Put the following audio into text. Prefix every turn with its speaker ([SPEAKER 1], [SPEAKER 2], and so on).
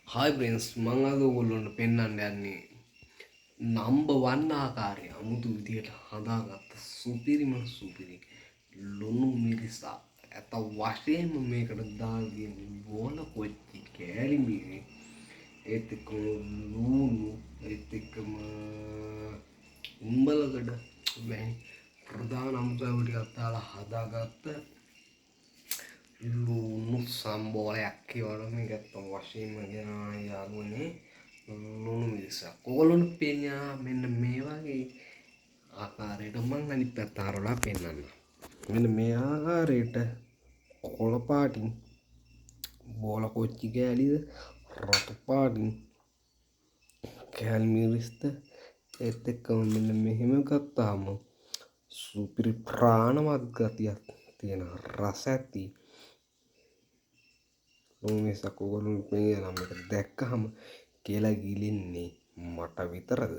[SPEAKER 1] Hi prince මං අද ඔයගොල්ලන්ට පෙන්වන්න යන්නේ නම්බර් 1 ආකාරය අමුතු විදියට හදාගත්ත සුපිරිම සුපිරි ලුණු මිරිසක් ඇත වශයෙන්ම මේකට දාලා තියෙන බෝල කොච්චි කෑලි මිරි ඒත් එක්කම ලුණු ඒත් එක්කම උම්බලගඩ වැනි ප්‍රධාන අමුද්‍රව්‍ය ටිකක් දාලා හදාගත්ත ලුණු සම්බෝලයක් කියවල මේක ඇත්ත වශයෙන්ම ගෙනා යාළුවනේ ලුණු මිරිසක්. ඕගොල්ලොන්ට පේනවා මෙන්න මේ වගේ ආකාරයට මම අනිත් පැත්ත හරවලා පෙන්නන්නම්. මෙන්න මේ ආකාරයට කොළ පාටින් බෝල කොච්චි කෑලිද රතු පාටින් කෑලි මිරිස්ද ඒත් එක්කම මෙන්න මෙහෙම ගත්තාම සුපිරි ප්‍රාණවත් ගතියක් තියෙන රස ඇති ලුණු මිරිසක් ඕගොල්ලොන්ට පේනවා මේක දැක්කහම කියලා ගිලින්නේ මට විතරද?